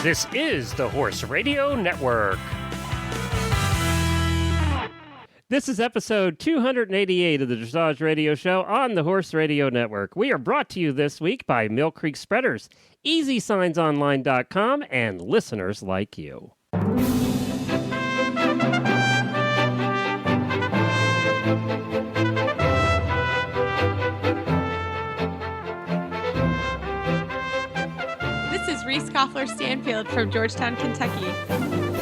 This is the Horse Radio Network. This is episode 288 of the Dressage Radio Show on the Horse Radio Network. We are brought to you this week by Mill Creek Spreaders, EasySignsOnline.com, and listeners like you. Reese Koffler-Stanfield from Georgetown, Kentucky.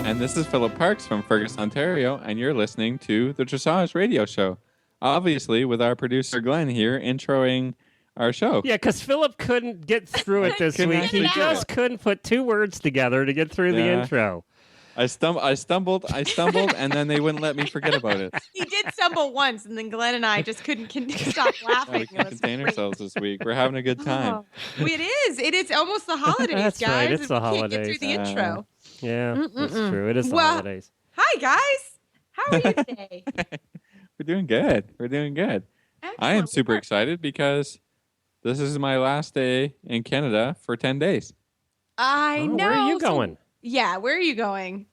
And this is Philip Parks from Fergus, Ontario, and you're listening to the Dressage Radio Show. Obviously, with our producer Glenn here introing our show. Yeah, because Philip couldn't get through it this week. He just couldn't put two words together to get through the intro. I stumbled, and then they wouldn't let me forget about it. He did stumble once, and then Glenn and I just couldn't stop laughing. We can't contain ourselves this week. We're having a good time. Oh, it is. It is almost the holidays, That's guys. Right. It's the we holidays. Can't get through the intro. Yeah, that's true. It is the holidays. Hi, guys. How are you today? We're doing good. Excellent. I am super excited because this is my last day in Canada for 10 days. I know. Where are you going? Yeah, where are you going?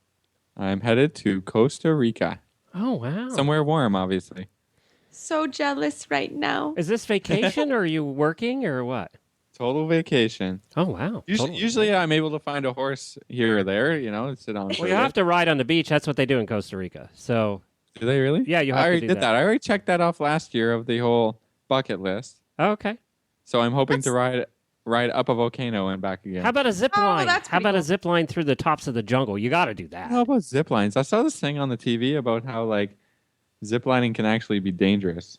I'm headed to Costa Rica. Oh, wow. Somewhere warm, obviously. So jealous right now. Is this vacation, or are you working, or what? Total vacation. Oh, wow. Usually I'm able to find a horse here or there, sit on. Well, you have to ride on the beach. That's what they do in Costa Rica. So, do they really? Yeah, you have I already to do did that. I already checked that off last year of the whole bucket list. Oh, okay. So I'm hoping to ride up a volcano and back again. How about a zip line? That's How about cool. a zip line through the tops of the jungle? You got to do that. How about zip lines? I saw this thing on the TV about how zip lining can actually be dangerous.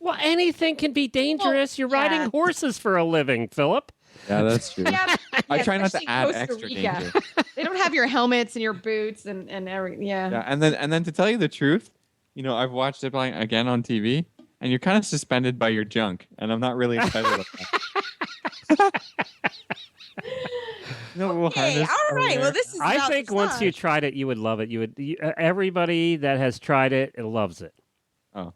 Well, anything can be dangerous. You're riding horses for a living, Philip. Yeah, that's true. Yeah, I try not to especially add Costa extra Rica. danger. They don't have your helmets and your boots and everything. Yeah, and then to tell you the truth, I've watched zip lining again on TV, and you're kind of suspended by your junk, and I'm not really excited about that. Okay, all right. Well, this is. I think once you tried it, you would love it. Everybody that has tried it, loves it. Oh,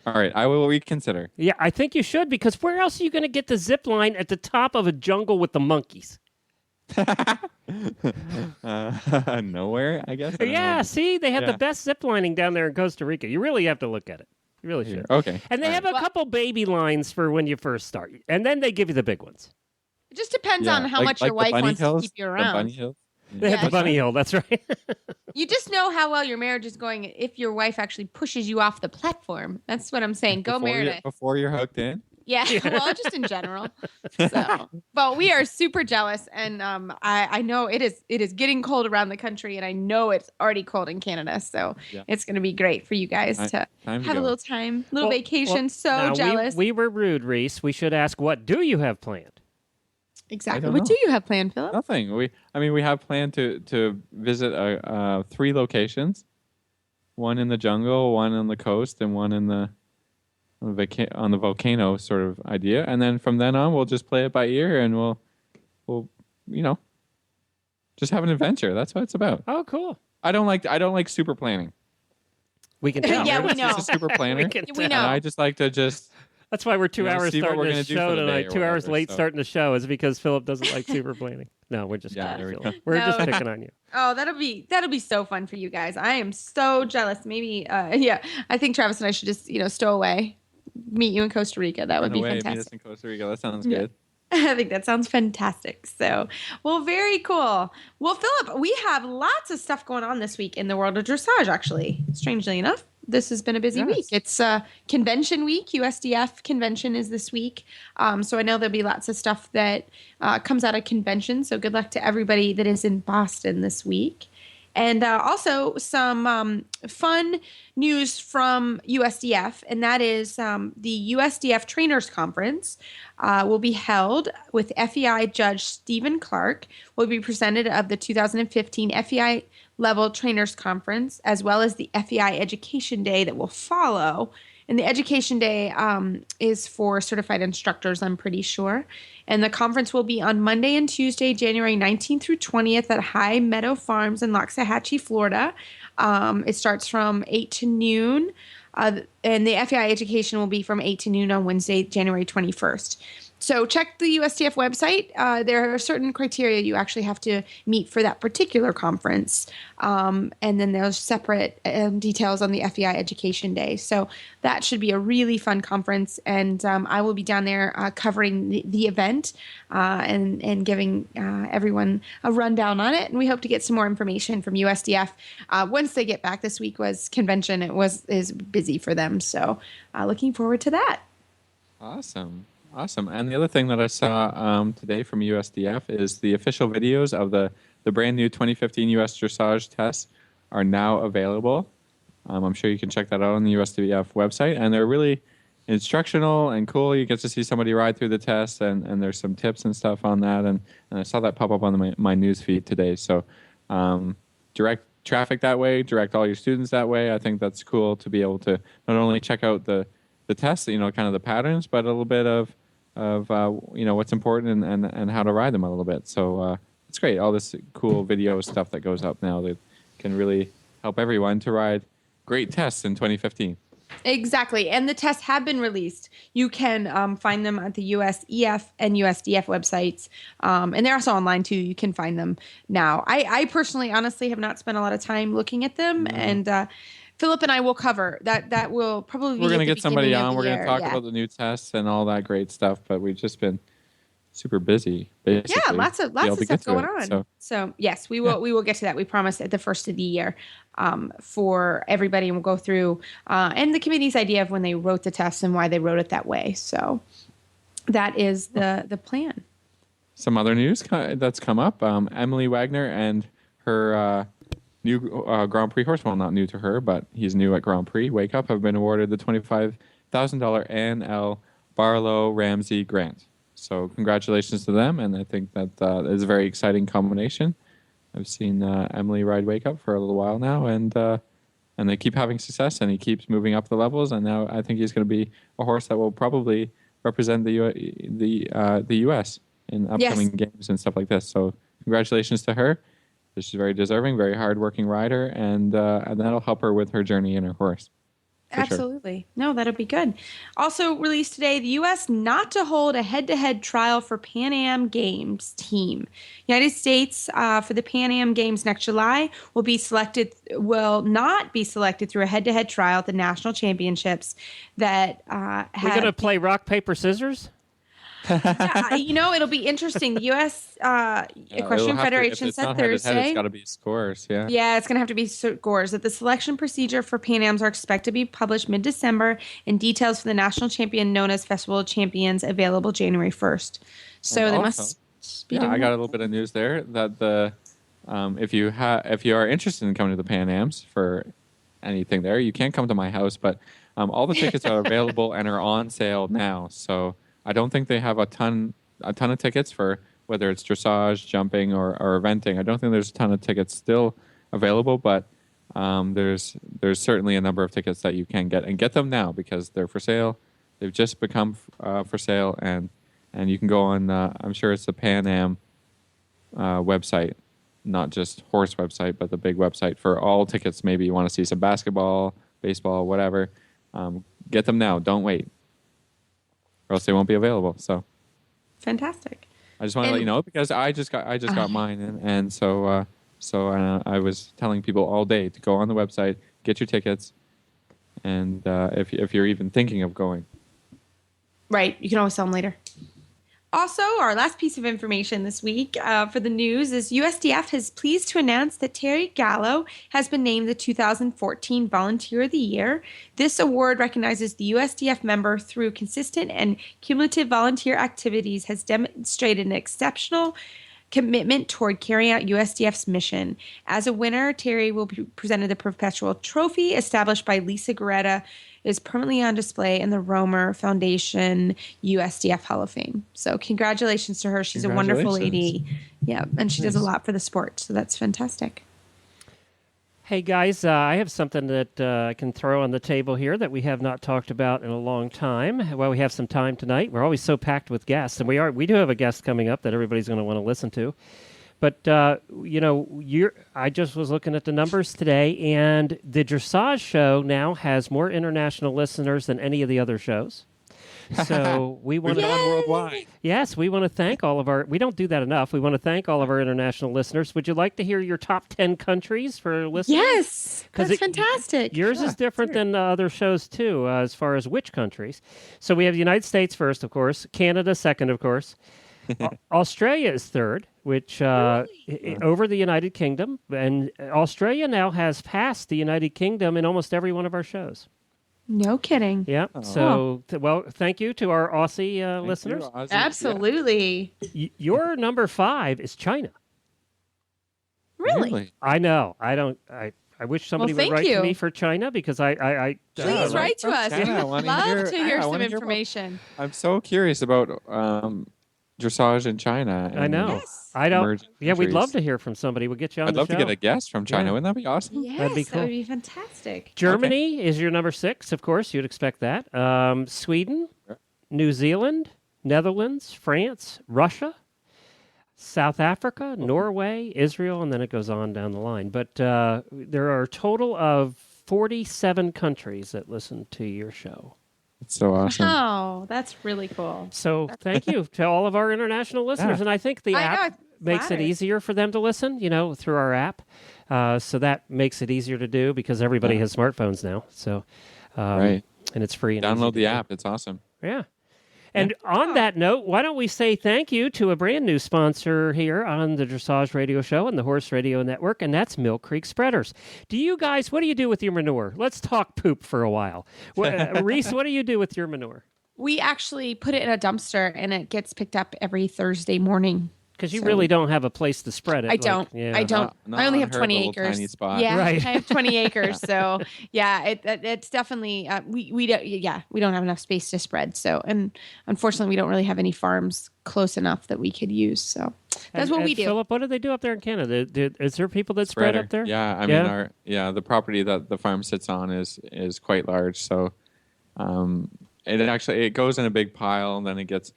all right. I will reconsider. Yeah, I think you should, because where else are you going to get the zip line at the top of a jungle with the monkeys? Nowhere, I guess. Yeah, see, they have the best zip lining down there in Costa Rica. You really have to look at it. You really should. Okay. And they have a couple baby lines for when you first start, and then they give you the big ones. It just depends on how much your wife wants to keep you around. The bunny hills. They have the bunny hill. That's right. You just know how well your marriage is going if your wife actually pushes you off the platform. That's what I'm saying. Go Meredith. Before you're hooked in. Yeah, well, just in general. But we are super jealous, and I know it is getting cold around the country, and I know it's already cold in Canada. So it's going to be great for you guys to have a little vacation. So jealous. We were rude, Reese. We should ask, what do you have planned? Exactly. What do you have planned, Philip? Nothing. We have planned to visit 3 locations. One in the jungle, one on the coast, and one in on the volcano sort of idea. And then from then on, we'll just play it by ear, and we'll just have an adventure. That's what it's about. Oh, cool. I don't like super planning. We can tell. Yeah, we know. Just a super planner. We know. And I just like to just. That's why we're 2 hours starting the show tonight. 2 hours late so. Starting the show is because Philip doesn't like super planning. No, we're just we're just picking on you. Oh, that'll be so fun for you guys. I am so jealous. Maybe I think Travis and I should just stow away, meet you in Costa Rica. That would be fantastic. Meet us in Costa Rica. That sounds good. I think that sounds fantastic. So, well, very cool. Well, Philip, we have lots of stuff going on this week in the world of dressage, actually, strangely enough. This has been a busy week. It's convention week. USDF convention is this week. So I know there'll be lots of stuff that comes out of convention. So good luck to everybody that is in Boston this week. And also some fun news from USDF, and that is the USDF Trainers Conference will be held with FEI Judge Stephen Clark, will be presented of the 2015 FEI Level Trainers Conference, as well as the FEI Education Day that will follow. And the Education Day is for certified instructors, I'm pretty sure. And the conference will be on Monday and Tuesday, January 19th through 20th at High Meadow Farms in Loxahatchee, Florida. It starts from 8 to noon. And the FEI education will be from 8 to noon on Wednesday, January 21st. So check the USDF website. There are certain criteria you actually have to meet for that particular conference. And then there's separate details on the FEI Education Day. So that should be a really fun conference. And I will be down there covering the event and giving everyone a rundown on it. And we hope to get some more information from USDF. Once they get back, this week was convention. Is busy for them. So looking forward to that. Awesome. And the other thing that I saw today from USDF is the official videos of the brand new 2015 US Dressage tests are now available. I'm sure you can check that out on the USDF website. And they're really instructional and cool. You get to see somebody ride through the test, and there's some tips and stuff on that. And I saw that pop up on my news feed today. So direct traffic that way, direct all your students that way. I think that's cool to be able to not only check out the tests, kind of the patterns, but a little bit of what's important and how to ride them a little bit. So it's great. All this cool video stuff that goes up now that can really help everyone to ride great tests in 2015. Exactly. And the tests have been released. You can find them at the USEF and USDF websites. And they're also online too. You can find them now. I personally, honestly, have not spent a lot of time looking at them. And Philip and I will cover that. That will probably be. We're going to get somebody on. We're going to talk about the new tests and all that great stuff. But we've just been super busy. Basically, yeah, lots of stuff going on. So yes, we will get to that. We promised at the first of the year for everybody, and we'll go through and the committee's idea of when they wrote the tests and why they wrote it that way. So that is the plan. Some other news that's come up: Emily Wagner and her. New Grand Prix horse, well, not new to her, but he's new at Grand Prix. Wake Up have been awarded the $25,000 N.L. Barlow Ramsey grant. So congratulations to them, and I think that is a very exciting combination. I've seen Emily ride Wake Up for a little while now, and they keep having success, and he keeps moving up the levels, and now I think he's going to be a horse that will probably represent the U.S. in upcoming games and stuff like this. So congratulations to her. She's very deserving, very hard-working rider, and that'll help her with her journey in her horse. Absolutely. Sure. No, that'll be good. Also released today, the U.S. not to hold a head-to-head trial for Pan Am Games team. United States for the Pan Am Games next July will not be selected through a head-to-head trial at the national championships that We're going to play rock, paper, scissors? Yeah, it'll be interesting. The U.S. Equestrian Federation said Thursday. It's got to be scores, yeah. Yeah, it's going to have to be scores. That the selection procedure for Pan Ams are expected to be published mid-December, and details for the national champion known as Festival of Champions available January 1st. So they must be doing I got a little bit of news there that if you are interested in coming to the Pan Ams for anything there, you can't come to my house, but all the tickets are available and are on sale now. So I don't think they have a ton of tickets for whether it's dressage, jumping, or eventing. I don't think there's a ton of tickets still available, but there's certainly a number of tickets that you can get, and get them now because they're for sale. They've just become for sale, and you can go on. I'm sure it's the Pan Am website, not just horse website, but the big website for all tickets. Maybe you want to see some basketball, baseball, whatever. Get them now. Don't wait, or else they won't be available. So fantastic. I just want to let you know because I just got mine, and so I was telling people all day to go on the website, get your tickets, and if you're even thinking of going, right, you can always sell them later. Also, our last piece of information this week for the news is USDF is pleased to announce that Terry Gallo has been named the 2014 Volunteer of the Year. This award recognizes the USDF member through consistent and cumulative volunteer activities has demonstrated an exceptional commitment toward carrying out USDF's mission. As a winner, Terry will be presented the Perpetual Trophy established by Lisa Garetta, is permanently on display in the Romer Foundation USDF Hall of Fame. So congratulations to her. She's a wonderful lady. Yeah, and she does a lot for the sport, so that's fantastic. Hey, guys, I have something that I can throw on the table here that we have not talked about in a long time. Well, we have some time tonight. We're always so packed with guests, and we do have a guest coming up that everybody's going to want to listen to. But, I just was looking at the numbers today, and the Dressage show now has more international listeners than any of the other shows. So we want We've to. gone worldwide. Yes, we want to thank all of our. We don't do that enough. We want to thank all of our international listeners. Would you like to hear your top 10 countries for listeners? Yes, 'Cause that's fantastic. Yours is different than other shows too, as far as which countries. So we have the United States first, of course. Canada second, of course. Australia is third, which over the United Kingdom, and Australia now has passed the United Kingdom in almost every one of our shows. No kidding. Yeah. So, well, thank you to our Aussie listeners. Thank you, Ozzy. Absolutely. Your number 5 is China. Really? I know. I don't. I wish somebody would thank write to you. me for China because I Please right write to from us. China. I We'd wanna love hear- to yeah, hear I some wanna hear about- information. I'm so curious about dressage in China. I know. Yes. I don't. emerging Yeah, we'd love countries. to hear from somebody. We'll get you on I'd the love show. to get a guest from China. Yeah. Wouldn't that be awesome? Yes, That'd be that cool. would be fantastic. Germany is your number 6, of course. You'd expect that. Sweden, New Zealand, Netherlands, France, Russia, South Africa, Norway, Israel, and then it goes on down the line. But there are a total of 47 countries that listen to your show. It's so awesome. Oh, that's really cool. So thank you to all of our international listeners. Yeah. And I think the I know, app it's makes it flattering. easier for them to listen, through our app. So that makes it easier to do because everybody Yeah. has smartphones now. So, Right. And it's free. And easy Download to the do. app. It's awesome. Yeah. And on that note, why don't we say thank you to a brand new sponsor here on the Dressage Radio Show and the Horse Radio Network, and that's Mill Creek Spreaders. Do you guys, what do you do with your manure? Let's talk poop for a while. Reese, what do you do with your manure? We actually put it in a dumpster and it gets picked up every Thursday morning. Because you So- really don't have a place to spread it. I don't. yeah. I don't. Not I only on have her 20 little acres. tiny spot. Yeah, Right. I have 20 acres. So yeah, it's definitely we don't we don't have enough space to spread. So and unfortunately we don't really have any farms close enough that we could use. So that's what we do. Philip, what do they do up there in Canada? Is there people that spread up there? Yeah, I Yeah? mean, the property that the farm sits on is quite large. So, it goes in a big pile, and then it gets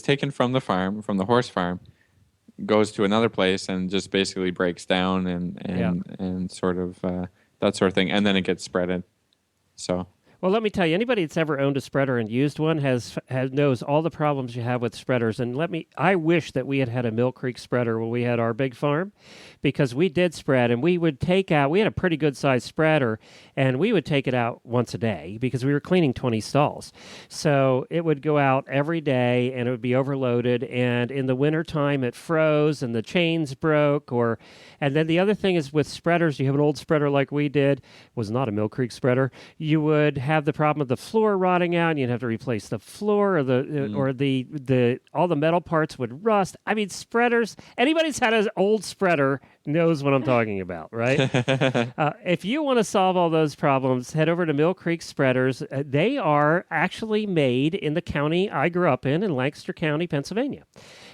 taken from the farm, from the horse farm, goes to another place, and just basically breaks down and sort of that sort of thing, and then it gets spreaded. So. Well, let me tell you, anybody that's ever owned a spreader and used one knows all the problems you have with spreaders. And I wish that we had had a Mill Creek spreader when we had our big farm, because we did spread, and we would take out. We had a pretty good sized spreader, and we would take it out once a day because we were cleaning 20 stalls. So it would go out every day, and it would be overloaded. And in the wintertime, it froze, and the chains broke. And then the other thing is with spreaders, you have an old spreader like we did, was not a Mill Creek spreader. You would have the problem of the floor rotting out, and you'd have to replace the floor, or the all the metal parts would rust. I mean, spreaders. Anybody that's had an old spreader knows what I'm talking about, right? If you want to solve all those problems, head over to Mill Creek Spreaders. They are actually made in the county I grew up in Lancaster County, Pennsylvania,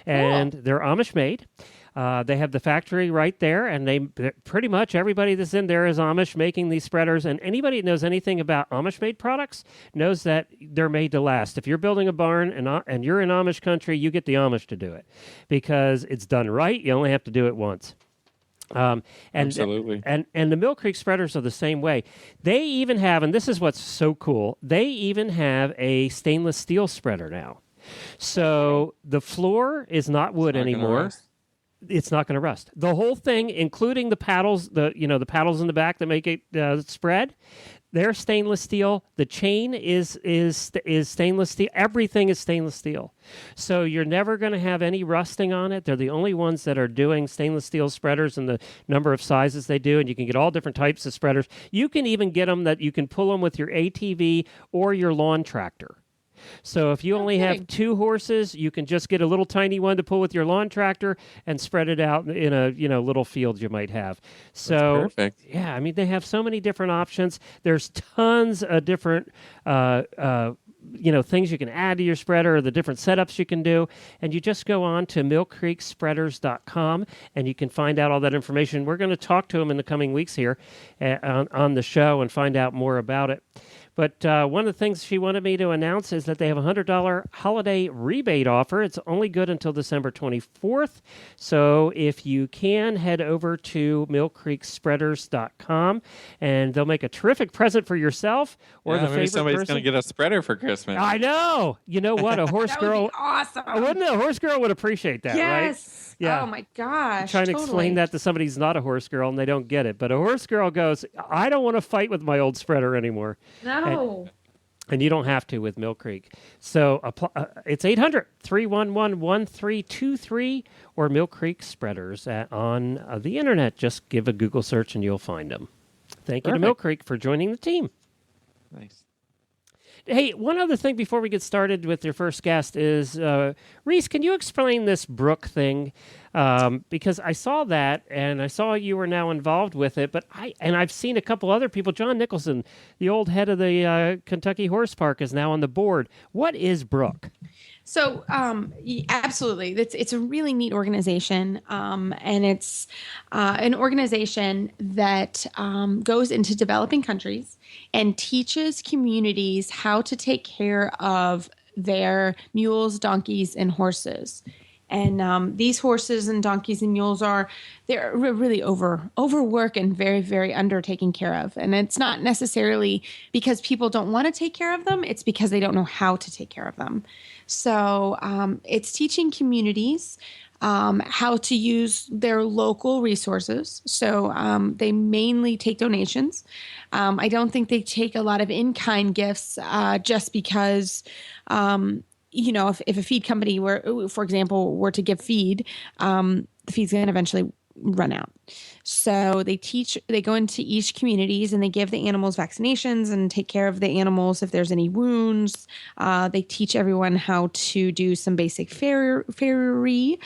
and they're Amish made. They have the factory right there, and pretty much everybody that's in there is Amish making these spreaders. And anybody that knows anything about Amish-made products knows that they're made to last. If you're building a barn and you're in Amish country, you get the Amish to do it because it's done right. You only have to do it once. Absolutely. And the Mill Creek spreaders are the same way. They even have, and this is what's so cool, they even have a stainless steel spreader now. So the floor is not wood Not gonna anymore. rust. It's not going to rust. The whole thing, including the paddles, the paddles in the back that make it spread, they're stainless steel. The chain is stainless steel. Everything is stainless steel. So you're never going to have any rusting on it. They're the only ones that are doing stainless steel spreaders in the number of sizes they do, and you can get all different types of spreaders. You can even get them that you can pull them with your ATV or your lawn tractor. So if you only have 2 horses, you can just get a little tiny one to pull with your lawn tractor and spread it out in a little field you might have. So That's perfect. yeah, I mean they have so many different options. There's tons of different things you can add to your spreader, the different setups you can do, and you just go on to millcreekspreaders.com and you can find out all that information. We're going to talk to them in the coming weeks here on the show and find out more about it. But one of the things she wanted me to announce is that they have a $100 holiday rebate offer. It's only good until December 24th. So if you can, head over to millcreekspreaders.com, and they'll make a terrific present for yourself or the maybe favorite somebody's person. going to get a spreader for Christmas. I know. You know what? A horse That girl. would be awesome. Wouldn't a horse girl would appreciate that, right? Yes. Yeah. Oh my gosh. Trying to totally. explain that to somebody who's not a horse girl and they don't get it. But a horse girl goes, I don't want to fight with my old spreader anymore. No. And you don't have to with Mill Creek. So it's 800-311-1323 or Mill Creek Spreaders on the internet. Just give a Google search and you'll find them. Thank you to Mill Creek for joining the team. Nice. Hey, one other thing before we get started with your first guest is, Reese, can you explain this Brook thing? Because I saw that, and I saw you were now involved with it, but I've seen a couple other people. John Nicholson, the old head of the Kentucky Horse Park, is now on the board. What is Brook? So, absolutely, it's a really neat organization, and it's an organization that goes into developing countries and teaches communities how to take care of their mules, donkeys, and horses. And these horses and donkeys and mules they're really overwork and very, very under taken care of. And it's not necessarily because people don't want to take care of them. It's because they don't know how to take care of them. So it's teaching communities how to use their local resources. So they mainly take donations. I don't think they take a lot of in-kind gifts just because if a feed company for example, were to give feed, the feed's going to eventually run out. So they go into each communities and they give the animals vaccinations and take care of the animals if there's any wounds. They teach everyone how to do some basic farriery,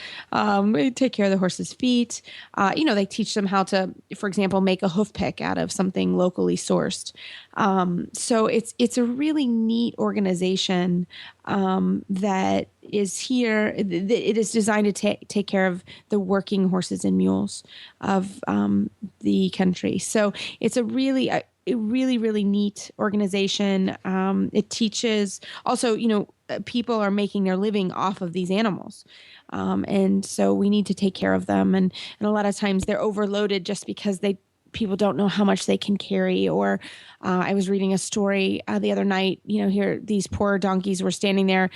take care of the horse's feet. They teach them how to, for example, make a hoof pick out of something locally sourced. So it's a really neat organization that is here. It is designed to take care of the working horses and mules of the country. So it's a really neat organization. It teaches also, people are making their living off of these animals. And so we need to take care of them. And a lot of times they're overloaded just because people don't know how much they can carry. Or I was reading a story the other night, here these poor donkeys were standing there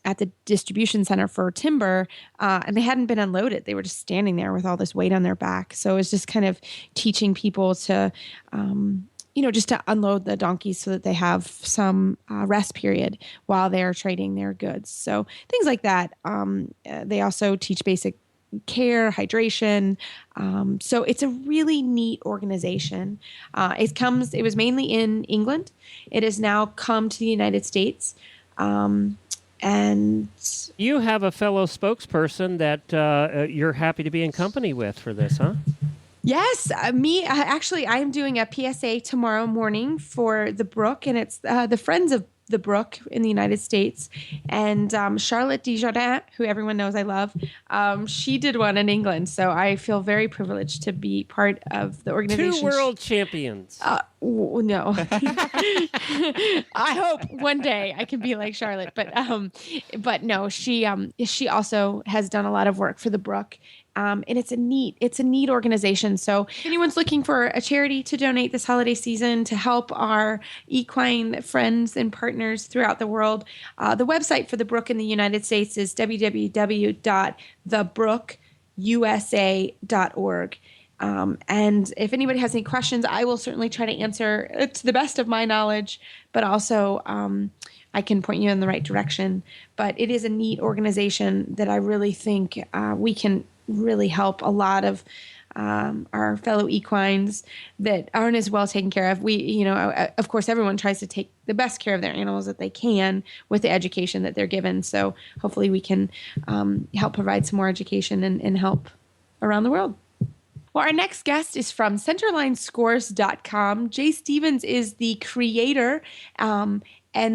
at the distribution center for timber, and they hadn't been unloaded. They were just standing there with all this weight on their back. So it's just kind of teaching people to, just to unload the donkeys so that they have some rest period while they're trading their goods. So things like that. They also teach basic care, hydration. So it's a really neat organization. It was mainly in England. It has now come to the United States. And you have a fellow spokesperson that you're happy to be in company with for this, huh? Yes, I am doing a PSA tomorrow morning for the Brook, and it's the Friends of the Brook in the United States. And Charlotte Desjardins, who everyone knows I love, she did one in England. So I feel very privileged to be part of the organization. 2 world champions. No. I hope one day I can be like Charlotte. But no, she also has done a lot of work for the Brook. And it's a neat organization. So if anyone's looking for a charity to donate this holiday season to help our equine friends and partners throughout the world, the website for the Brook in the United States is www.thebrookusa.org. And if anybody has any questions, I will certainly try to answer to the best of my knowledge, but also I can point you in the right direction. But it is a neat organization that I really think we can really help a lot of our fellow equines that aren't as well taken care of. Of course, everyone tries to take the best care of their animals that they can with the education that they're given. So hopefully we can help provide some more education and help around the world. Well, our next guest is from centerlinescores.com. Jay Stevens is the creator and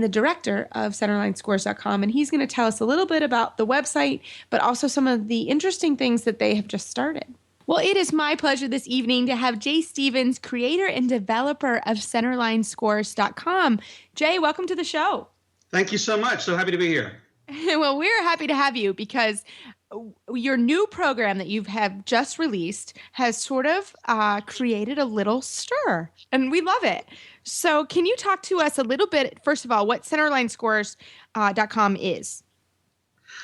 the director of centerlinescores.com, and he's going to tell us a little bit about the website, but also some of the interesting things that they have just started. Well, it is my pleasure this evening to have Jay Stevens, creator and developer of centerlinescores.com. Jay, welcome to the show. Thank you so much. So happy to be here. Well, we're happy to have you because your new program that you have just released has sort of created a little stir, and we love it. So can you talk to us a little bit, first of all, what centerlinescores.com is?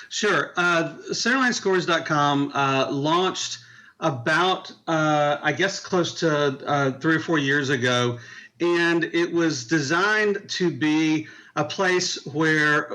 Sure. Centerlinescores.com launched about, I guess, close to 3 or 4 years ago. And it was designed to be a place where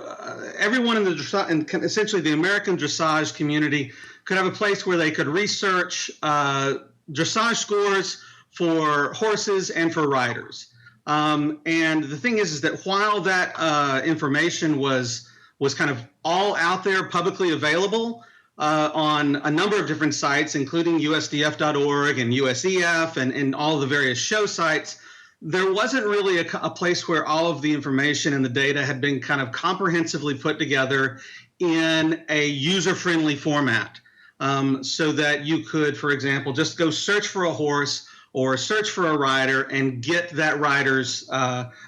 everyone in the dressage, and essentially the American dressage community, could have a place where they could research dressage scores for horses and for riders. And the thing is that while that information was kind of all out there publicly available on a number of different sites, including USDF.org and USEF and all of the various show sites, there wasn't really a place where all of the information and the data had been kind of comprehensively put together in a user-friendly format, so that you could, for example, just go search for a horse or search for a rider and get that rider's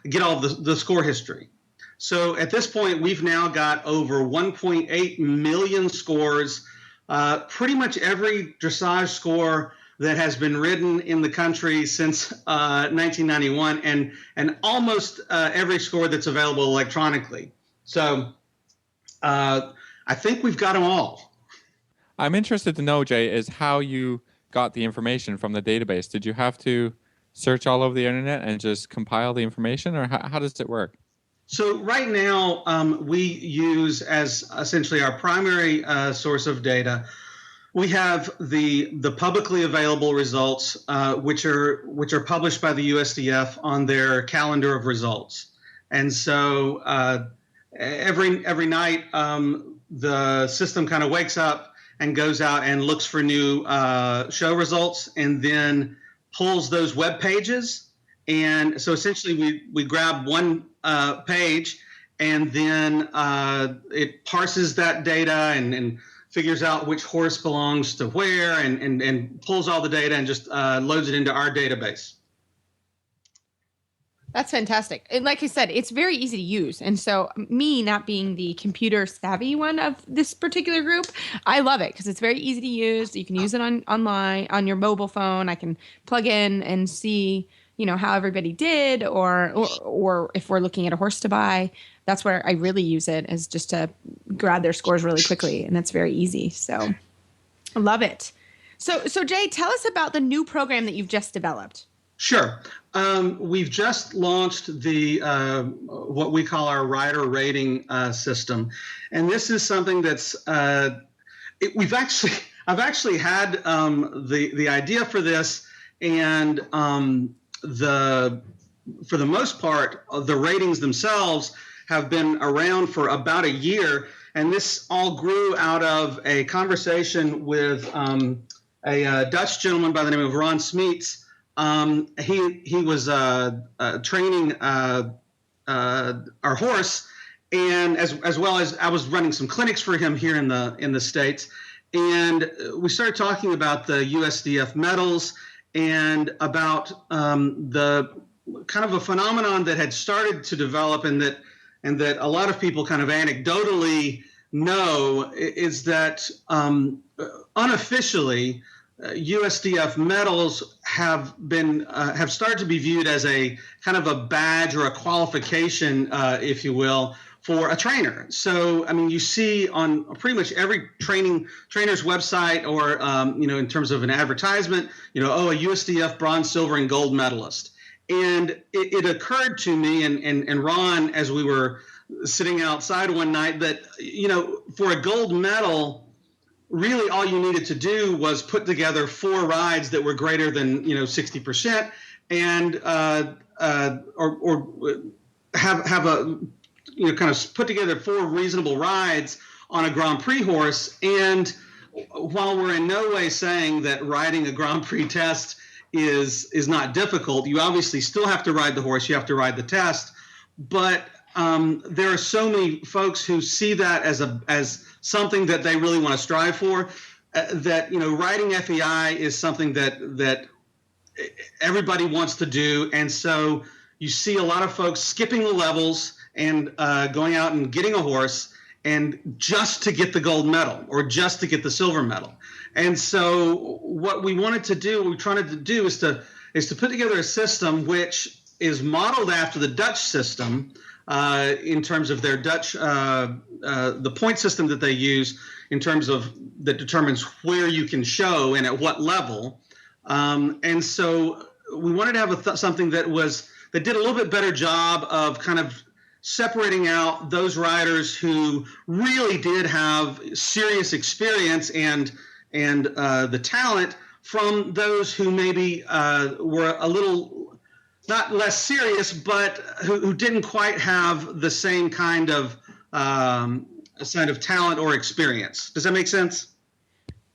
get all of the score history. So at this point, we've now got over 1.8 million scores. Pretty much every dressage score that has been ridden in the country since 1991, and almost every score that's available electronically. So I think we've got them all. I'm interested to know, Jay, is how you got the information from the database. Did you have to search all over the internet and just compile the information, or how does it work? So right now, we use as essentially our primary source of data. We have the publicly available results, which are published by the USDF on their calendar of results. And so every night, the system kind of wakes up and goes out and looks for new show results, and then pulls those web pages. And so essentially, we grab one page, and then it parses that data and figures out which horse belongs to where, and pulls all the data and just loads it into our database. That's fantastic. And like I said, it's very easy to use. And so me not being the computer savvy one of this particular group, I love it because it's very easy to use. You can use it online, on your mobile phone. I can plug in and see, how everybody did, or if we're looking at a horse to buy. That's where I really use it, is just to grab their scores really quickly. And that's very easy. So I love it. So Jay, tell us about the new program that you've just developed. Sure. We've just launched the what we call our rider rating system, and this is something that's I've actually had the idea for this, and for the most part, the ratings themselves have been around for about a year, and this all grew out of a conversation with a Dutch gentleman by the name of Ron Smeets. He was training our horse, and as well as I was running some clinics for him here in the States, and we started talking about the USDF medals and about the kind of a phenomenon that had started to develop, and that a lot of people kind of anecdotally know, is that unofficially, USDF medals have started to be viewed as a kind of a badge or a qualification, if you will, for a trainer. So, I mean, you see on pretty much every trainer's website, or in terms of an advertisement, a USDF bronze, silver, and gold medalist. And it occurred to me and Ron, as we were sitting outside one night, that for a gold medal, really all you needed to do was put together 4 rides that were greater than 60%, and or have a kind of put together 4 reasonable rides on a Grand Prix horse. And while we're in no way saying that riding a Grand Prix test is not difficult, you obviously still have to ride the horse, you have to ride the test, but there are so many folks who see that as something that they really want to strive for. that riding FEI is something that everybody wants to do, and so you see a lot of folks skipping the levels and going out and getting a horse, and just to get the gold medal or just to get the silver medal. And so what we wanted to do, what we tried to do, is to put together a system which is modeled after the Dutch system in terms of their Dutch the point system that they use in terms of that determines where you can show and at what level. And so we wanted to have something that did a little bit better job of kind of separating out those riders who really did have serious experience and the talent from those who maybe were a little not less serious, but who didn't quite have the same kind of talent or experience. Does that make sense?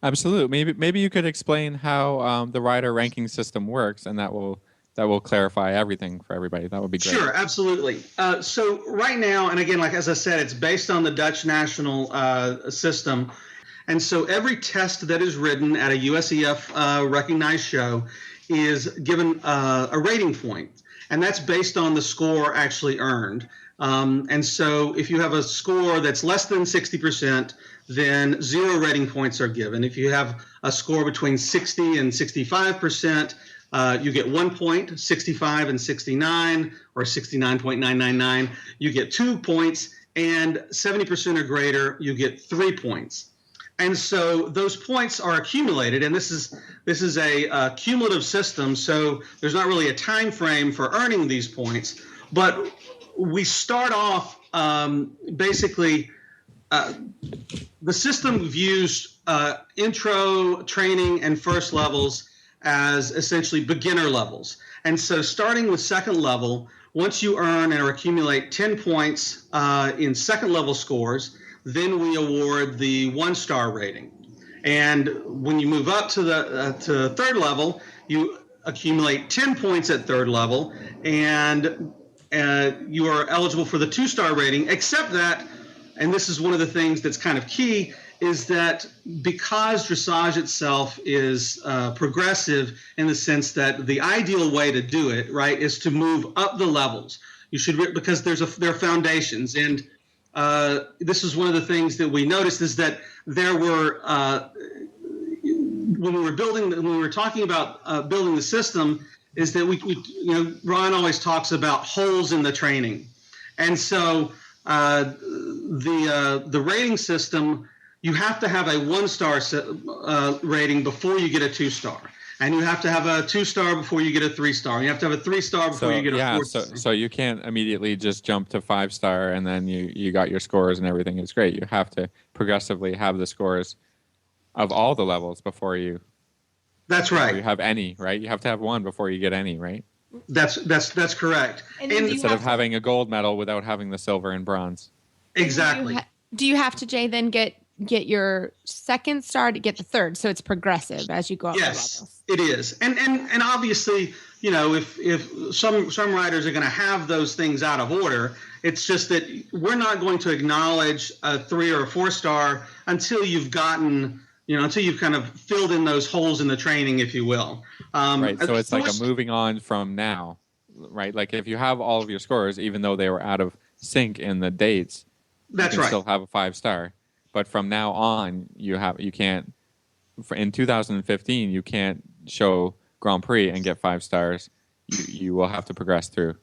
Absolutely. Maybe you could explain how the rider ranking system works, and that will clarify everything for everybody. That would be great. Sure, absolutely. So right now, and again, like as I said, it's based on the Dutch national system. And so every test that is ridden at a USEF recognized show is given a rating point, and that's based on the score actually earned. And so if you have a score that's less than 60%, then 0 rating points are given. If you have a score between 60 and 65%, you get 1 point. 65 and 69, or 69.999, you get 2 points, and 70% or greater, you get 3 points. And so those points are accumulated, and this is a cumulative system. So there's not really a time frame for earning these points, but we start off basically. The system views intro, training, and first levels as essentially beginner levels. And so starting with second level, once you earn or accumulate 10 points in second level scores, then we award the 1-star rating. And when you move up to the third level, you accumulate 10 points at third level, and you are eligible for the 2-star rating, except that, and this is one of the things that's kind of key, is that because dressage itself is progressive in the sense that the ideal way to do it, right, is to move up the levels. You should, because there are foundations, and this is one of the things that we noticed is that there were when we were talking about building the system, is that we Ron always talks about holes in the training, and so the rating system, you have to have a 1-star rating before you get a 2-star. And you have to have a 2-star before you get a 3-star. You have to have a 3-star before you get a 4-star. So you can't immediately just jump to 5-star and then you got your scores and everything is great. You have to progressively have the scores of all the levels before you. That's right. Before you have any, right? You have to have 1 before you get any, right? That's correct. And instead of having a gold medal without having the silver and bronze. Exactly. Do you have to, Jay, then get your 2nd star to get the 3rd? So it's progressive as you go up the levels. It is. And obviously, if some riders are going to have those things out of order, it's just that we're not going to acknowledge a 3 or a 4-star until you've gotten, until you've kind of filled in those holes in the training, if you will. Right. So it's like a moving on from now, right? Like if you have all of your scores, even though they were out of sync in the dates, that's you can right. still have a 5-star. But from now on, you can't. In 2015, you can't show Grand Prix and get 5 stars. You will have to progress through.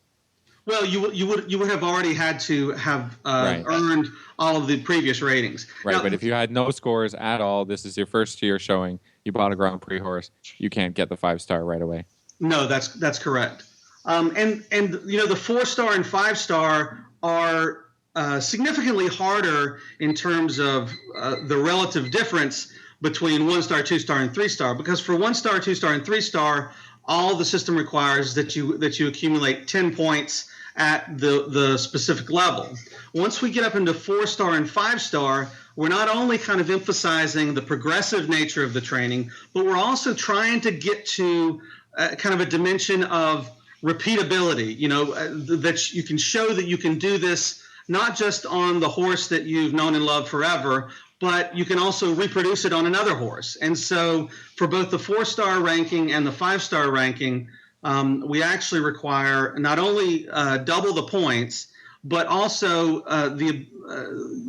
Well, you would have already had to have earned all of the previous ratings. Right, Now, but if you had no scores at all, this is your first year showing. You bought a Grand Prix horse. You can't get the 5-star right away. No, that's correct. And the 4-star and 5-star are significantly harder in terms of the relative difference between 1-star, 2-star, and 3-star. Because for 1-star, 2-star, and 3-star, all the system requires that you accumulate 10 points at the specific level. Once we get up into 4-star and 5-star, we're not only kind of emphasizing the progressive nature of the training, but we're also trying to get to kind of a dimension of repeatability. That you can show that you can do this not just on the horse that you've known and loved forever, but you can also reproduce it on another horse. And so for both the 4-star ranking and the 5-star ranking, we actually require not only double the points, but also we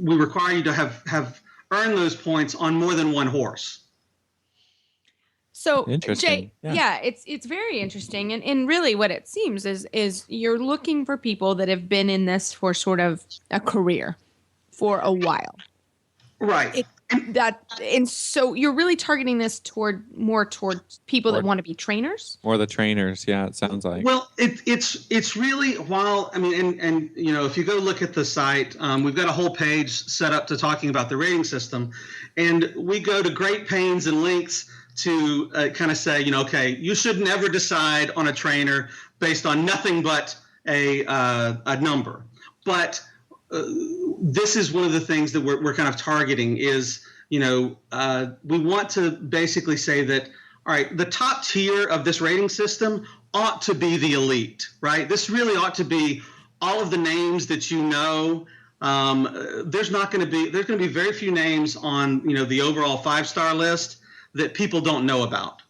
require you to have earned those points on more than one horse. So Interesting. Jay, it's very interesting. And really what it seems is you're looking for people that have been in this for sort of a career for a while. Right. And so you're really targeting this toward people that want to be trainers. Or the trainers, yeah, it sounds like. Well, it's really, while I mean, and you know, if you go look at the site, we've got a whole page set up to talking about the rating system, and we go to great pains and lengths to kind of say, you know, okay, you should never decide on a trainer based on nothing but a number, but this is one of the things that we're kind of targeting is, you know, we want to basically say that, all right, the top tier of this rating system ought to be the elite, right? This really ought to be all of the names that you know. There's going to be very few names on, you know, the overall 5-star list that people don't know about.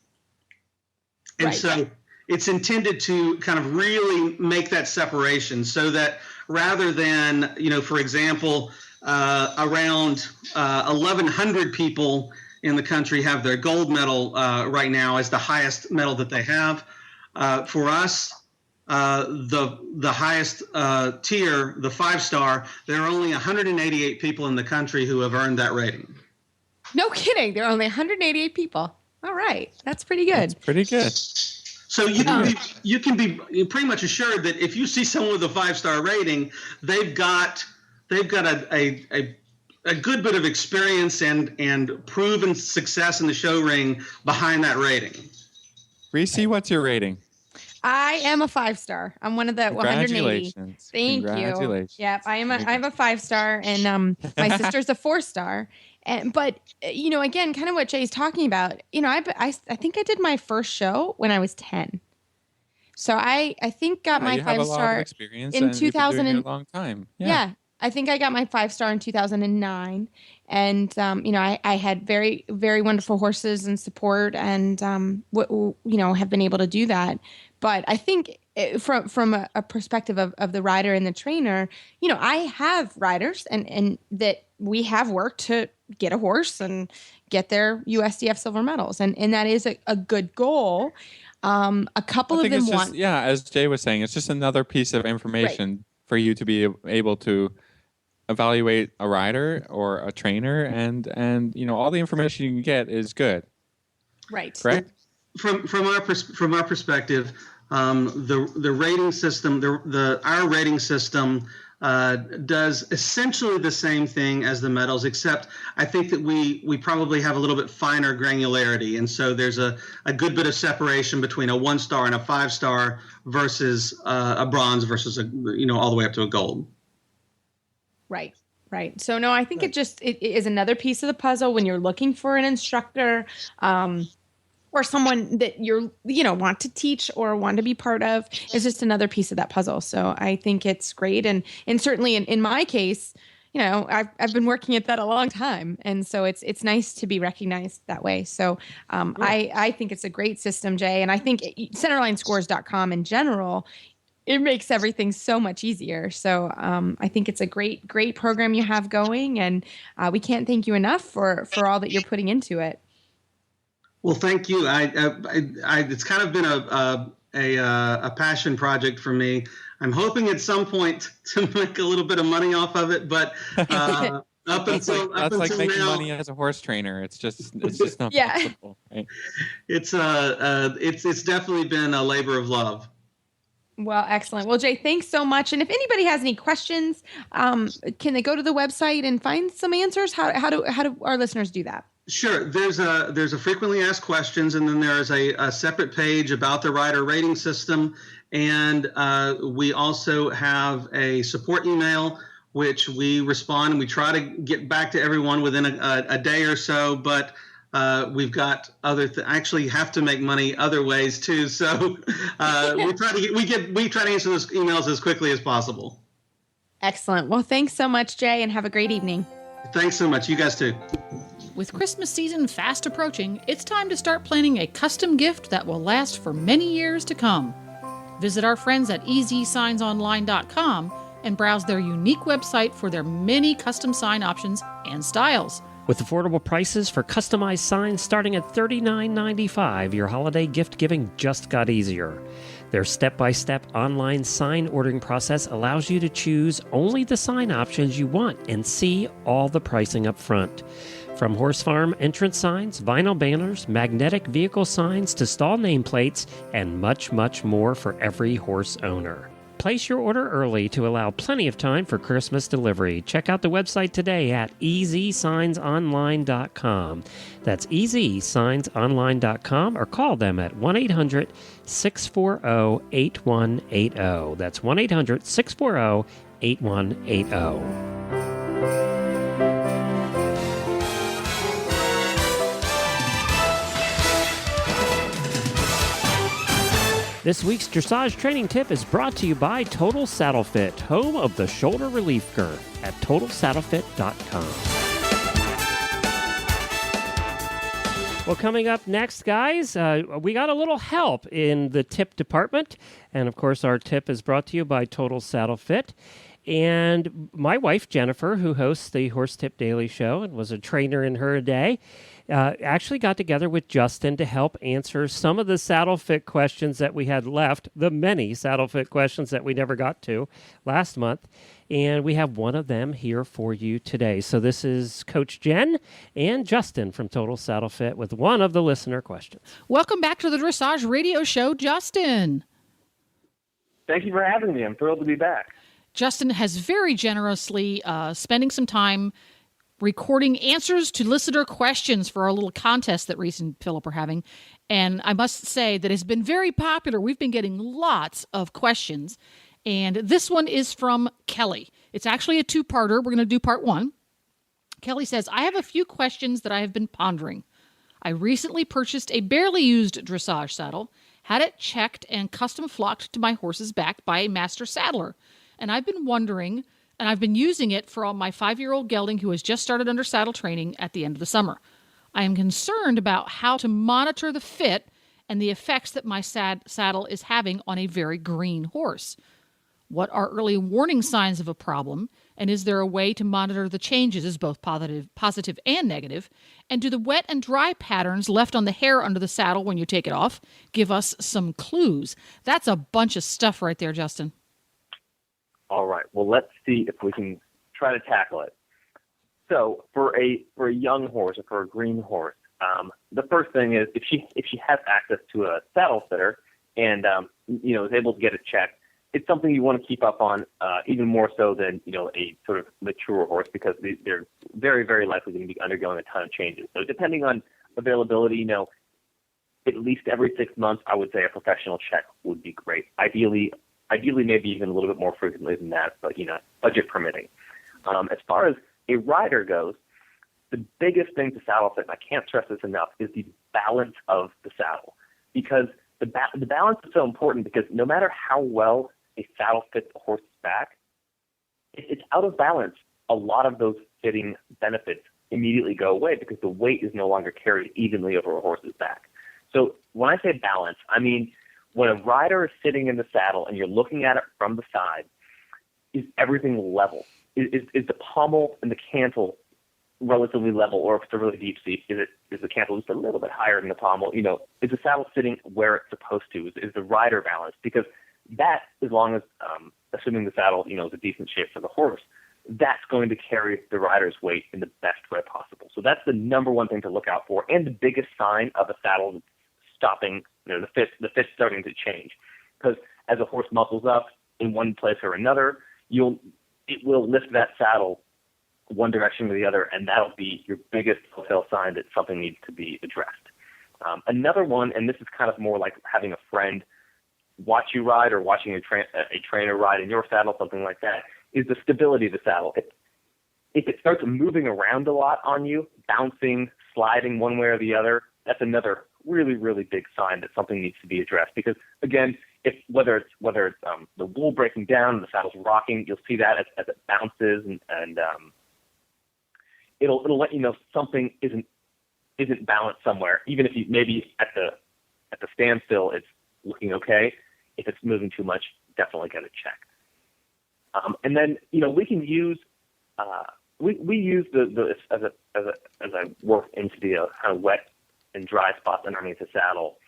And right. So it's intended to kind of really make that separation so that rather than, you know, for example, around 1,100 people in the country have their gold medal right now as the highest medal that they have. For us, the highest tier, the 5-star, there are only 188 people in the country who have earned that rating. No kidding. There are only 188 people. All right. That's pretty good. That's pretty good. So you can be pretty much assured that if you see someone with a 5-star rating, they've got a good bit of experience and proven success in the show ring behind that rating. Reese, what's your rating? I am a 5-star. I'm one of the 180. Congratulations. Thank you. Yep, I'm a 5-star, and my sister's a 4-star. But you know, again, kind of what Jay's talking about. You know, I think I did my first show when I was 10. So I think got my 5-star in 2000 and a long time. Yeah, I think I got my 5-star in 2009, and you know, I had very, very wonderful horses and support, and you know, have been able to do that. But I think from a perspective of the rider and the trainer, you know, I have riders and that we have worked to get a horse and get their USDF silver medals. And that is a good goal. A couple of them want. Yeah, as Jay was saying, it's just another piece of information for you to be able to evaluate a rider or a trainer, and you know, all the information you can get is good. Right. Correct? From our perspective, the rating system, our rating system does essentially the same thing as the medals, except I think that we probably have a little bit finer granularity, and so there's a good bit of separation between a 1-star and a 5-star versus a bronze versus all the way up to a gold. Right. Right. So no, I think it is another piece of the puzzle when you're looking for an instructor, or someone that want to teach or want to be part of. Is just another piece of that puzzle. So I think it's great. And certainly in my case, you know, I've been working at that a long time. And so it's nice to be recognized that way. So I think it's a great system, Jay. And I think centerlinescores.com in general, it makes everything so much easier. So I think it's a great program you have going. And we can't thank you enough for all that you're putting into it. Well, thank you. It's kind of been a passion project for me. I'm hoping at some point to make a little bit of money off of it, but up until making now, money as a horse trainer. It's just not possible. Right? It's definitely been a labor of love. Well, excellent. Well, Jay, thanks so much. And if anybody has any questions, can they go to the website and find some answers? How do our listeners do that? Sure. There's a frequently asked questions, and then there's a separate page about the rider rating system. And we also have a support email, which we respond, and we try to get back to everyone within a day or so. But we've got actually have to make money other ways too. So we try to answer those emails as quickly as possible. Excellent. Well, thanks so much, Jay, and have a great evening. Thanks so much. You guys too. With Christmas season fast approaching, it's time to start planning a custom gift that will last for many years to come. Visit our friends at EasySignsOnline.com and browse their unique website for their many custom sign options and styles. With affordable prices for customized signs starting at $39.95, your holiday gift giving just got easier. Their step-by-step online sign ordering process allows you to choose only the sign options you want and see all the pricing up front. From horse farm entrance signs, vinyl banners, magnetic vehicle signs to stall nameplates, and much, much more for every horse owner. Place your order early to allow plenty of time for Christmas delivery. Check out the website today at EasySignsOnline.com. That's EasySignsOnline.com or call them at 1-800-640-8180. That's 1-800-640-8180. This week's dressage training tip is brought to you by Total Saddle Fit, home of the shoulder relief girth at TotalSaddleFit.com. Well, coming up next, guys, we got a little help in the tip department. And, of course, our tip is brought to you by Total Saddle Fit. And my wife, Jennifer, who hosts the Horse Tip Daily Show and was a trainer in her day, actually got together with Justin to help answer some of the saddle fit questions that we had left, the many saddle fit questions that we never got to last month. And we have one of them here for you today. So this is Coach Jen and Justin from Total Saddle Fit with one of the listener questions. Welcome back to the Dressage Radio Show, Justin. Thank you for having me. I'm thrilled to be back. Justin has very generously spending some time recording answers to listener questions for our little contest that Reese and Philip are having. And I must say that it's been very popular. We've been getting lots of questions. And this one is from Kelly. It's actually a two-parter. We're going to do part one. Kelly says, I have a few questions that I have been pondering. I recently purchased a barely used dressage saddle, had it checked and custom flocked to my horse's back by a master saddler. And I've been wondering, and I've been using it for my 5-year-old gelding who has just started under saddle training at the end of the summer. I am concerned about how to monitor the fit and the effects that my saddle is having on a very green horse. What are early warning signs of a problem? And is there a way to monitor the changes, both positive and negative? And do the wet and dry patterns left on the hair under the saddle when you take it off give us some clues? That's a bunch of stuff right there, Justin. All right. Well, let's see if we can try to tackle it. So, for a young horse or for a green horse, the first thing is if she has access to a saddle fitter and is able to get it checked, it's something you want to keep up on even more so than a sort of mature horse because they're very, very likely going to be undergoing a ton of changes. So, depending on availability, at least every 6 months, I would say a professional check would be great. Ideally, maybe even a little bit more frequently than that, but, budget permitting. As far as a rider goes, the biggest thing to saddle fit, and I can't stress this enough, is the balance of the saddle. Because the balance is so important because no matter how well a saddle fits a horse's back, if it's out of balance, a lot of those fitting benefits immediately go away because the weight is no longer carried evenly over a horse's back. So when I say balance, I mean when a rider is sitting in the saddle and you're looking at it from the side, is everything level? Is the pommel and the cantle relatively level, or if it's a really deep seat, is the cantle just a little bit higher than the pommel? Is the saddle sitting where it's supposed to? Is the rider balanced? Because that, as long as, assuming the saddle, is a decent shape for the horse, that's going to carry the rider's weight in the best way possible. So that's the number one thing to look out for, and the biggest sign of a saddle that's stopping, the fit's starting to change. Because as a horse muscles up in one place or another, it will lift that saddle one direction or the other, and that'll be your biggest telltale sign that something needs to be addressed. Another one, and this is kind of more like having a friend watch you ride or watching a trainer ride in your saddle, something like that, is the stability of the saddle. If it starts moving around a lot on you, bouncing, sliding one way or the other, that's another really, really big sign that something needs to be addressed. Because again, whether it's the wool breaking down and the saddle's rocking, you'll see that as it bounces and it'll let you know something isn't balanced somewhere, even if you maybe at the standstill it's looking okay. If it's moving too much, definitely get it checked. And then we can use we use the as I work into the kind of wet and dry spots underneath the saddle.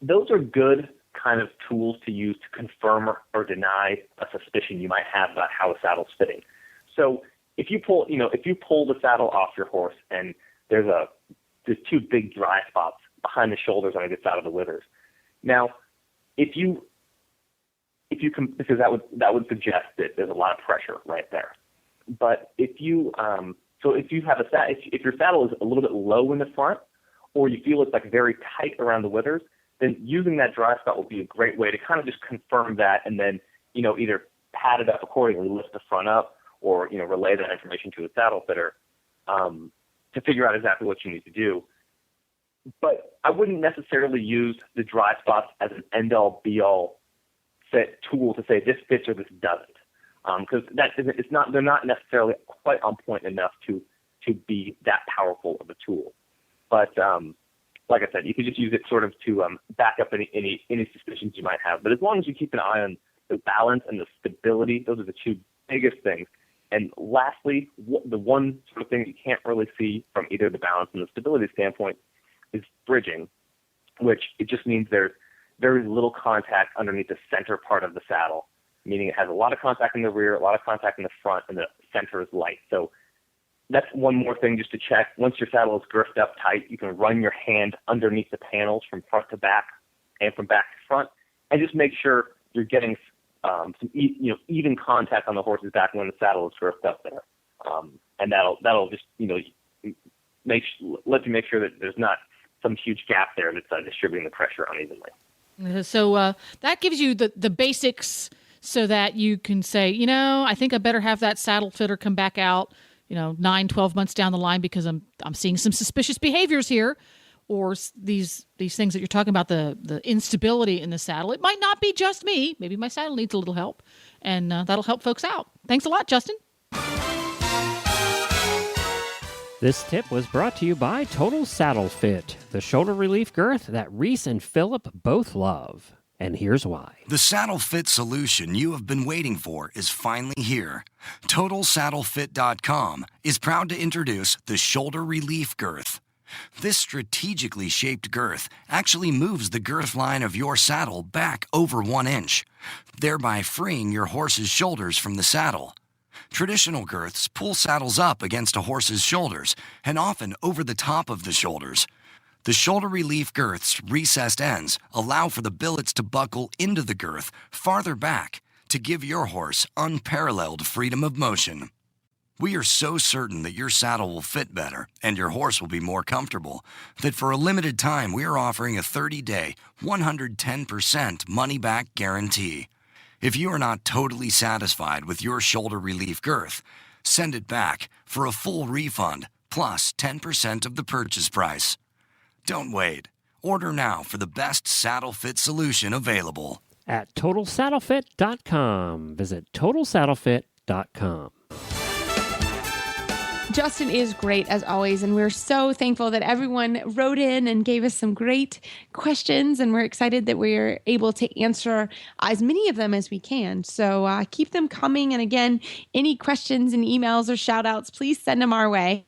Those are good kind of tools to use to confirm or deny a suspicion you might have about how a saddle's fitting. So if you pull the saddle off your horse and there's two big dry spots behind the shoulders on either side of the withers. Now, because that would suggest that there's a lot of pressure right there. But if your saddle is a little bit low in the front, or you feel it's like very tight around the withers, then using that dry spot will be a great way to kind of just confirm that, and then either pad it up accordingly, lift the front up, or relay that information to a saddle fitter to figure out exactly what you need to do. But I wouldn't necessarily use the dry spots as an end-all, be-all set tool to say this fits or this doesn't, because they're not necessarily quite on point enough to be that powerful of a tool. But like I said, you could just use it sort of to back up any suspicions you might have. But as long as you keep an eye on the balance and the stability, those are the two biggest things. And lastly, the one sort of thing you can't really see from either the balance and the stability standpoint is bridging, which it just means there's very little contact underneath the center part of the saddle, meaning it has a lot of contact in the rear, a lot of contact in the front, and the center is light. So that's one more thing just to check. Once your saddle is girthed up tight, you can run your hand underneath the panels from front to back and from back to front, and just make sure you're getting some even contact on the horse's back when the saddle is girthed up there, and that'll just let you make sure that there's not some huge gap there that's distributing the pressure unevenly. So that gives you the basics so that you can say, I think I better have that saddle fitter come back out, 9, 12 months down the line because I'm seeing some suspicious behaviors here, or these things that you're talking about, the instability in the saddle. It might not be just me. Maybe my saddle needs a little help, and that'll help folks out. Thanks a lot, Justin. This tip was brought to you by Total Saddle Fit, the shoulder relief girth that Reese and Philip both love. And here's why. The saddle fit solution you have been waiting for is finally here. TotalSaddleFit.com is proud to introduce the shoulder relief girth. This strategically shaped girth actually moves the girth line of your saddle back over 1 inch, thereby freeing your horse's shoulders from the saddle. Traditional girths pull saddles up against a horse's shoulders and often over the top of the shoulders. The shoulder relief girth's recessed ends allow for the billets to buckle into the girth farther back to give your horse unparalleled freedom of motion. We are so certain that your saddle will fit better and your horse will be more comfortable that for a limited time we are offering a 30-day, 110% money-back guarantee. If you are not totally satisfied with your shoulder relief girth, send it back for a full refund plus 10% of the purchase price. Don't wait. Order now for the best saddle fit solution available. At TotalSaddleFit.com. Visit TotalSaddleFit.com. Justin is great as always, and we're so thankful that everyone wrote in and gave us some great questions, and we're excited that we're able to answer as many of them as we can. So keep them coming, and again, any questions and emails or shout outs, please send them our way.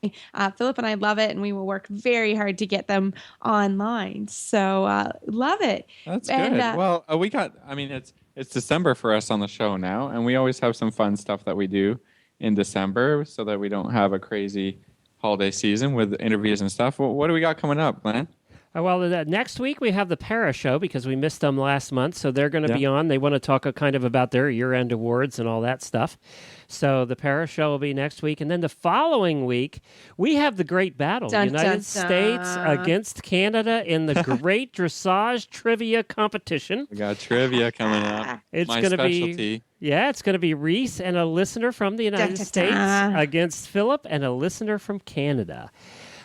Philip and I love it, and we will work very hard to get them online. So love it. That's good. Well, it's December for us on the show now, and we always have some fun stuff that we do in December so that we don't have a crazy holiday season with interviews and stuff. What do we got coming up, Glenn? Next week we have the Para Show because we missed them last month, so they're going to be on. They want to talk kind of about their year-end awards and all that stuff. So the Para Show will be next week, and then the following week we have the great battle: United States against Canada in the Great Dressage Trivia Competition. We got trivia coming up. It's my going to specialty. It's going to be Reese and a listener from the United States against Philip and a listener from Canada.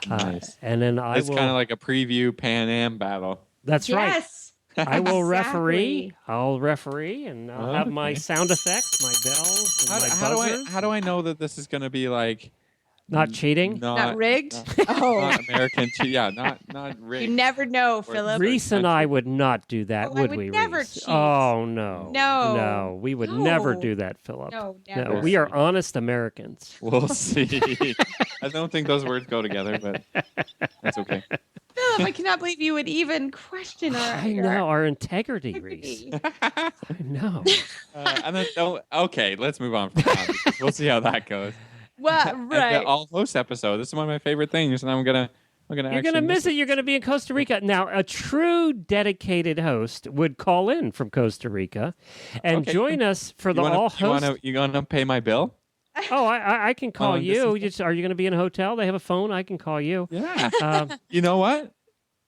Nice. And then it's kind of like a preview Pan Am battle. That's right. I will referee. Exactly. I'll referee, and I'll have my sound effects, my bells, and my buzzers. How do I know that this is going to be like Not cheating? Not rigged? Oh. Not American. Yeah, not rigged. You never know, Philip. Reese and I would not do that, Oh, I would would we, never Reese? cheat. Oh, no. No. No, we would No. never do that, Philip. No, never. No, we are honest Americans. We'll see. I don't think those words go together, but that's okay. Philip, I cannot believe you would even question I know, our integrity, Reese. I know. And then okay, let's move on from that. Because we'll see how that goes. Well, And right. I'll host episode. This is one of my favorite things, and I'm gonna You're going to miss it. You're going to be in Costa Rica. Now, a true dedicated host would call in from Costa Rica and join us for the all-host. You gonna pay my bill? Oh, I can call you. This Are you going to be in a hotel? They have a phone. I can call you. Yeah. You know what?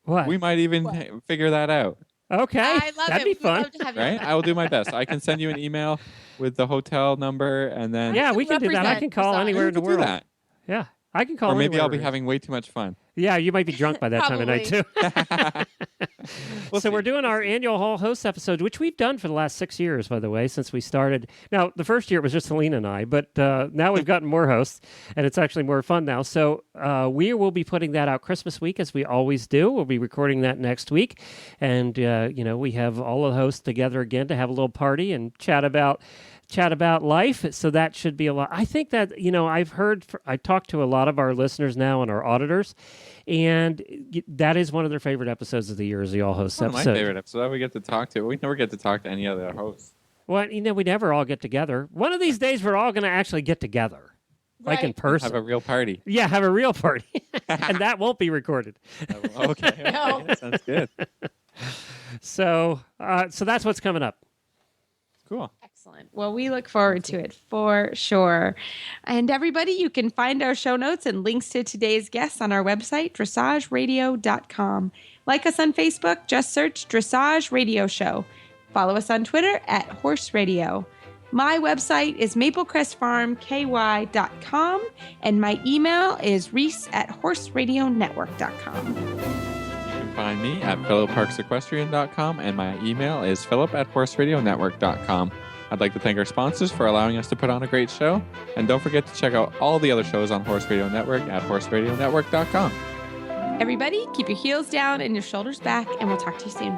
What? We might even figure that out. Okay. I love That'd it. be We'd fun. love to have you. Right? I will do my best. I can send you an email with the hotel number, and then Yeah, we can do that. I can call Represent anywhere in the do world. that. Yeah, I can call Or maybe anywhere. I'll be having way too much fun. Yeah, you might be drunk by that time of night, too. So we're doing our annual Hall Host episode, which we've done for the last 6 years, by the way, since we started. Now, the first year it was just Helena and I, but now we've gotten more hosts, and it's actually more fun now. So we will be putting that out Christmas week, as we always do. We'll be recording that next week. And, we have all the hosts together again to have a little party and chat about life. So that should be a lot. I think that, I talked to a lot of our listeners now and our auditors, and that is one of their favorite episodes of the year, is the All Hosts One of my episode. favorite episodes. We get to talk to. We never get to talk to any other hosts. Well, we never all get together. One of these days, we're all going to actually get together, like in Right. person. Have a real party. Yeah, have a real party. And that won't be recorded. Okay. No. That sounds good. So that's what's coming up. Cool. Excellent. Well, we look forward to it for sure. And everybody, you can find our show notes and links to today's guests on our website, dressageradio.com. Like us on Facebook, just search Dressage Radio Show. Follow us on Twitter at Horse Radio. My website is maplecrestfarmky.com, and my email is reese@horseradionetwork.com. You can find me at philipparksequestrian.com, and my email is philip@horseradionetwork.com. I'd like to thank our sponsors for allowing us to put on a great show. And don't forget to check out all the other shows on Horse Radio Network at horseradionetwork.com. Everybody, keep your heels down and your shoulders back, and we'll talk to you soon.